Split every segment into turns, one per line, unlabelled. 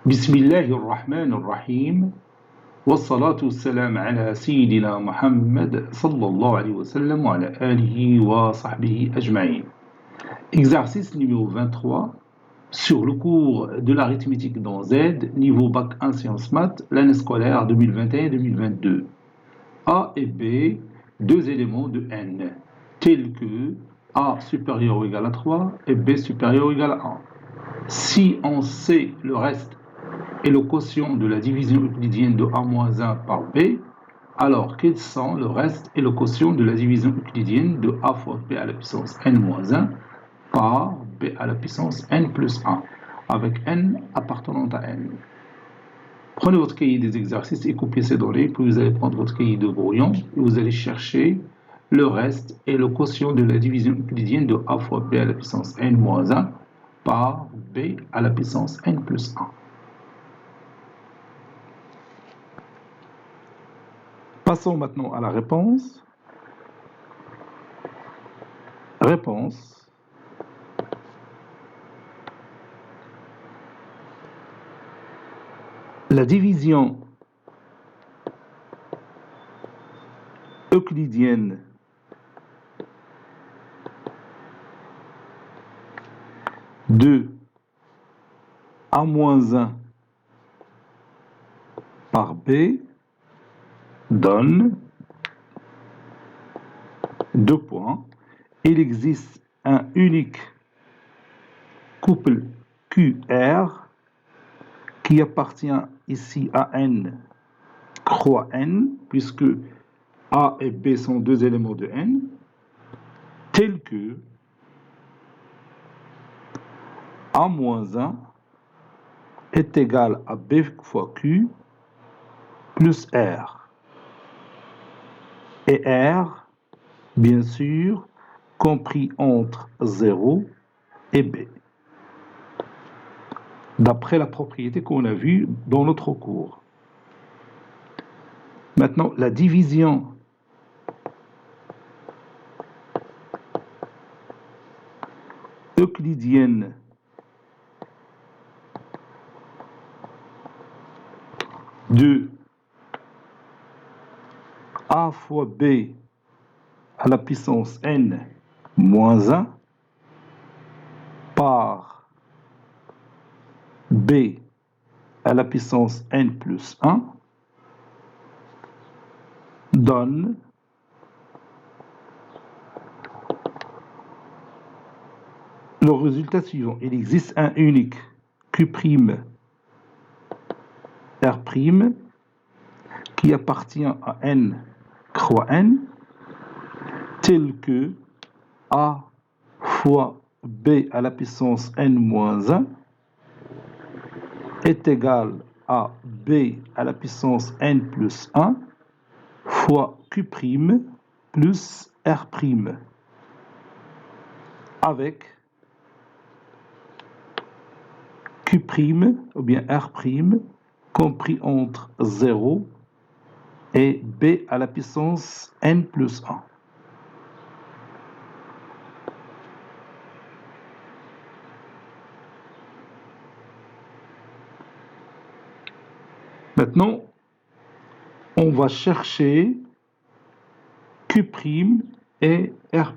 بسم الله الرحمن الرحيم والصلاة والسلام على سيدنا محمد صلى الله عليه وسلم وعلى آله وصحبه أجمعين. Exercice numéro 23 sur le cours de l'arithmétique dans Z, niveau Bac 1 Sciences Maths, l'année scolaire 2021-2022. A et B, deux éléments de n, tels que A supérieur ou égal à 3 et B supérieur ou égal à 1. Si on sait le reste et le quotient de la division euclidienne de A-1 par B, alors quels sont le reste et le quotient de la division euclidienne de A fois B à la puissance n-1 par B à la puissance n plus 1, avec n appartenant à n. Prenez votre cahier des exercices et copiez ces données, puis vous allez prendre votre cahier de brouillon et vous allez chercher le reste et le quotient de la division euclidienne de A fois B à la puissance n-1 par B à la puissance n plus 1. Passons maintenant à la réponse. Réponse. La division euclidienne de A-1 par B donne 2 points. Il existe un unique couple QR qui appartient ici à n croix n, puisque A et B sont deux éléments de n, tel que A-1 est égal à B fois Q plus R. Et R, bien sûr, compris entre 0 et B, d'après la propriété qu'on a vue dans notre cours. Maintenant, la division euclidienne de A fois B à la puissance n moins 1 par B à la puissance n plus 1 donne le résultat suivant. Il existe un unique Q' R' qui appartient à n croix n, tel que A fois B à la puissance n-1 est égal à B à la puissance n plus 1 fois Q' plus R', avec Q' ou bien R' compris entre 0 et B à la puissance n plus 1. Maintenant, on va chercher Q' et R'.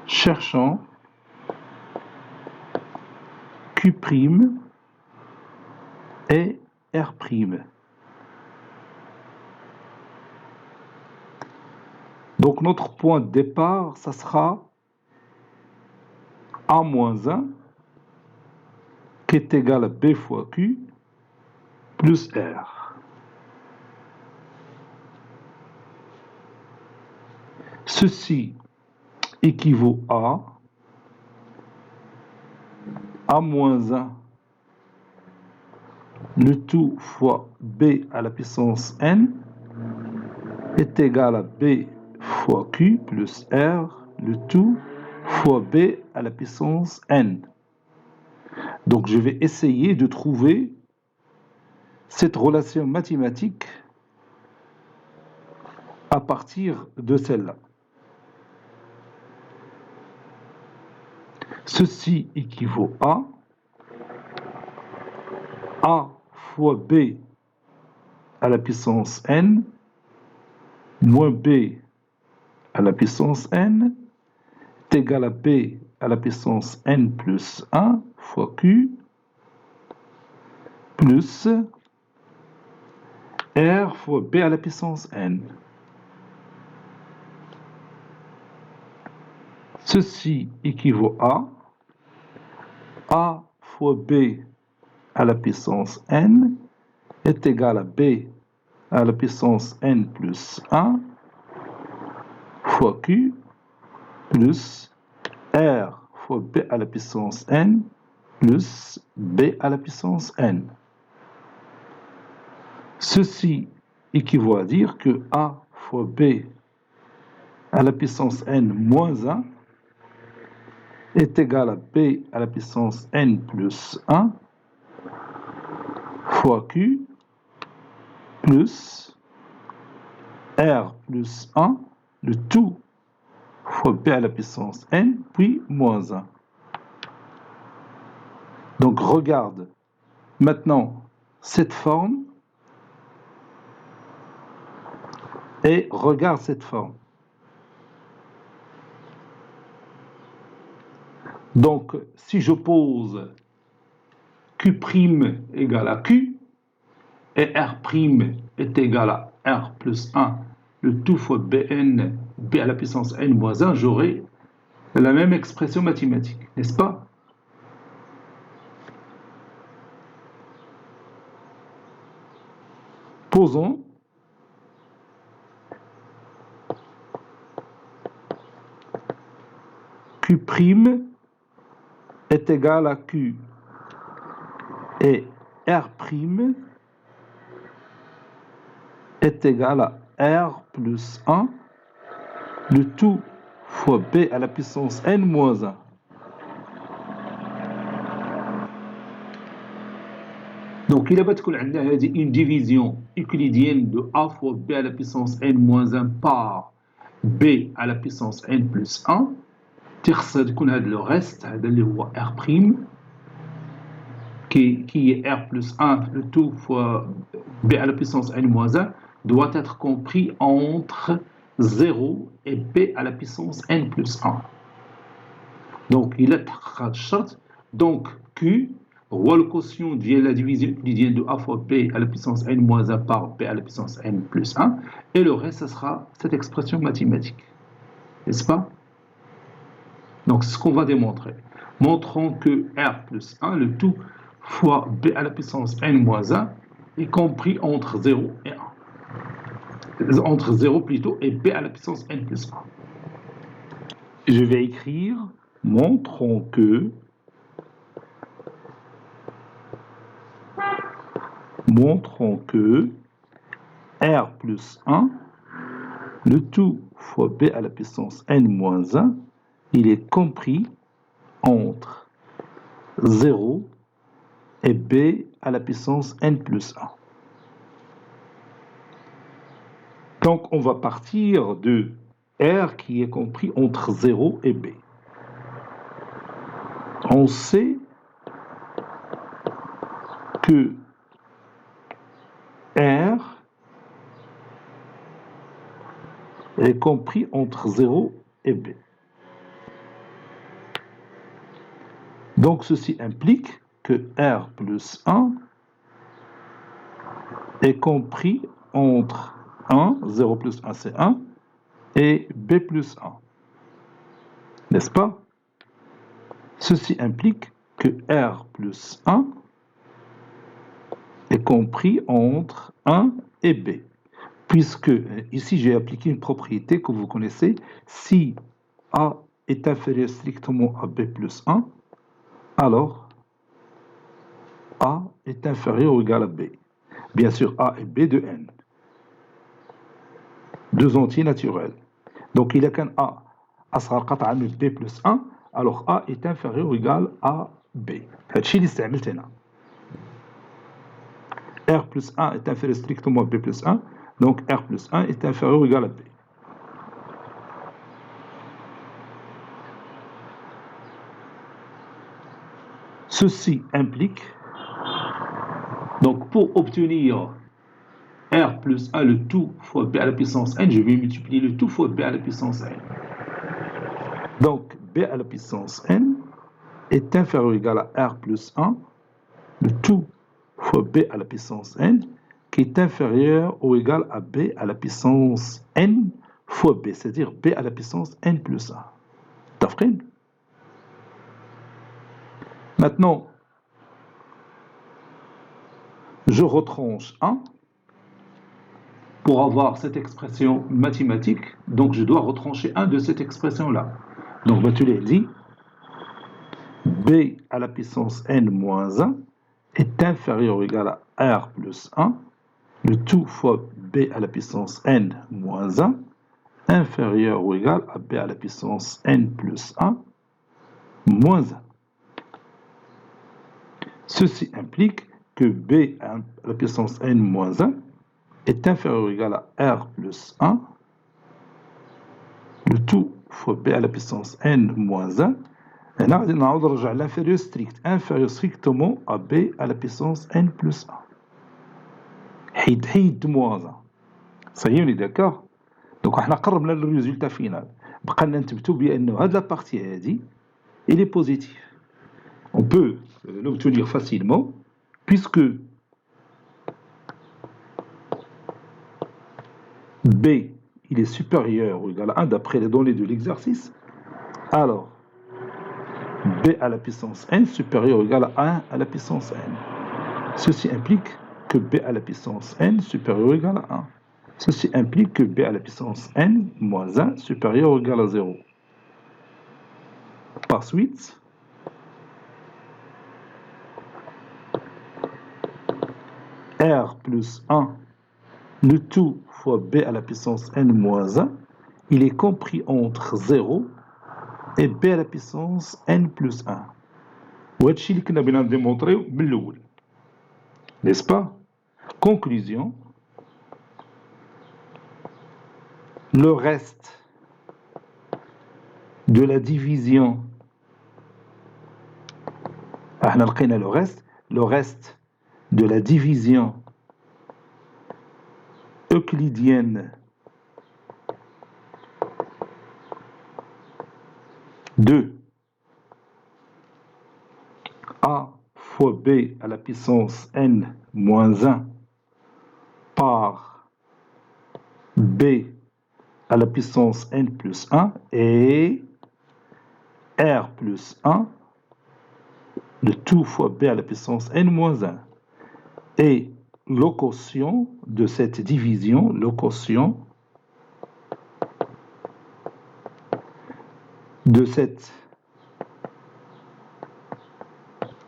Cherchons Q' et R'. Donc notre point de départ, ça sera A-1 qui est égal à B fois Q plus R. Ceci équivaut à A-1 le tout fois B à la puissance n est égal à B fois Q plus R le tout fois B à la puissance n. Donc je vais essayer de trouver cette relation mathématique à partir de celle-là. Ceci équivaut à A fois B à la puissance n moins B à la puissance n est égal à B à la puissance n plus 1 fois Q plus R fois B à la puissance n. Ceci équivaut à A fois B à la puissance n est égal à B à la puissance n plus 1 fois Q plus R fois B à la puissance n plus B à la puissance n. Ceci équivaut à dire que A fois B à la puissance n moins 1 est égal à B à la puissance n plus 1 fois Q plus R plus 1, le tout fois B à la puissance n, puis moins 1. Donc regarde maintenant cette forme et regarde cette forme. Donc si je pose Q' égale à Q et R' est égal à R plus 1, le tout fois Bn, B à la puissance n moins 1, j'aurai la même expression mathématique, n'est-ce pas? Posons Q' est égal à Q et R' est égal à R plus 1, le tout fois B à la puissance n moins 1. Donc, il a une division euclidienne de A fois B à la puissance n moins 1 par B à la puissance n plus 1. Le reste, اللي هو R' qui est R plus 1, le tout fois B à la puissance n moins 1, doit être compris entre 0 et B à la puissance n plus 1. Donc, il est donc Q هو le quotient de la division euclidienne de A fois B à la puissance n moins 1 par B à la puissance n plus 1, et le reste, ce sera cette expression mathématique. N'est-ce pas? Donc, c'est ce qu'on va démontrer. Montrons que R plus 1, le tout fois B à la puissance n moins 1, est compris entre 0 et 1. Entre 0 plutôt et B à la puissance n plus 1. Je vais écrire, montrons que R plus 1, le tout fois B à la puissance n moins 1, il est compris entre 0 et B à la puissance n plus 1. Donc, on va partir de R qui est compris entre 0 et B. On sait que R est compris entre 0 et B. Donc, ceci implique que R plus 1 est compris entre 1, 0 plus 1 c'est 1, et B plus 1. N'est-ce pas? Ceci implique que R plus 1 est compris entre 1 et B. Puisque ici j'ai appliqué une propriété que vous connaissez, si A est inférieur strictement à B plus 1, alors A est inférieur ou égal à B. Bien sûr, A est B de N. Deux entiers naturels. Donc, il y a qu'un A أصغر قطعا من B plus 1, alors A est inférieur ou égal à B. هادشي اللي استعملت هنا. R plus 1 est inférieur strictement à B plus 1, donc R plus 1 est inférieur ou égal à B. Ceci implique Donc, pour obtenir R plus 1, le tout fois B à la puissance n, je vais multiplier le tout fois B à la puissance n. Donc, B à la puissance n est inférieur ou égal à R plus 1, le tout fois B à la puissance n, qui est inférieur ou égal à B à la puissance n fois B, c'est-à-dire B à la puissance n plus 1. Tafrin? Maintenant, je retranche 1 pour avoir cette expression mathématique. Donc, je dois retrancher 1 de cette expression-là. Donc, tu l'as dit, B à la puissance n moins 1 est inférieur ou égal à R plus 1, le tout fois B à la puissance n moins 1, inférieur ou égal à B à la puissance n plus 1, moins 1. Ceci implique que B à la puissance n moins 1 est inférieur ou égal à R plus 1, le tout fois B à la puissance n moins 1. Et là, on va rejoindre l'inférieur strict, inférieur strictement à B à la puissance n plus 1. حيد moins 1. Ça y est, on est d'accord? Donc, on a قربنا le résultat final. بقى نثبتوا بأن هذه la partie هذه il est positif. On peut l'obtenir facilement puisque B il est supérieur ou égal à 1 d'après les données de l'exercice. Alors, B à la puissance n supérieur ou égal à 1 à la puissance n. Ceci implique que B à la puissance n supérieur ou égal à 1. Ceci implique que B à la puissance n moins 1 supérieur ou égal à 0. Par suite, R plus 1, le tout fois B à la puissance n moins 1, il est compris entre 0 et B à la puissance n plus 1. وهادشي اللي كنا بغينا نديمونطريو من الأول. N'est-ce pas? Conclusion. Le reste de la division, le reste de la division euclidienne de A fois B à la puissance n moins 1 par B à la puissance n plus 1 et R plus 1, le tout fois B à la puissance n moins 1. Et le quotient de cette division, le quotient de cette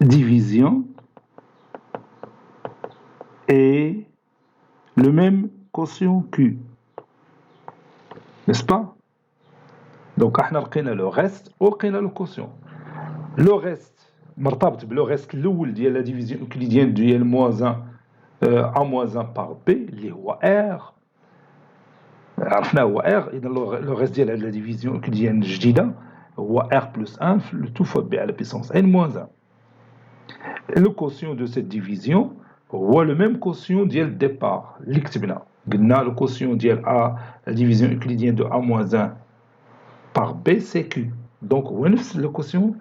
division est le même quotient Q. N'est-ce pas? Donc, on a le reste ou le quotient. Le reste, مرتبط بالو reste الأول ديال la division euclidienne ديال moins 1 A moins 1 par B اللي هو R. عرفنا هو R. إذا le reste ديال la division euclidienne الجديدة هو R plus 1 le tout fois B à la puissance n moins 1. Le quotient de cette division هو le même quotient ديال le départ اللي كتبنا. قلنا le quotient ديال A, la division euclidienne de A moins 1 par B c'est Q. Donc هو نفس le quotient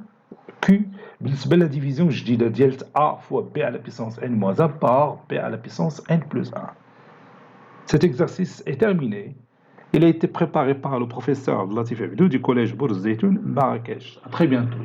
Q بالنسبة la division الجديدة ديال A fois B à la puissance n moins 1 par B à la puissance n plus 1. Cet exercice est terminé. Il a été préparé par le professeur Abdel Latif Abdou du collège Bourz Zeytoun, Marrakech. À très bientôt.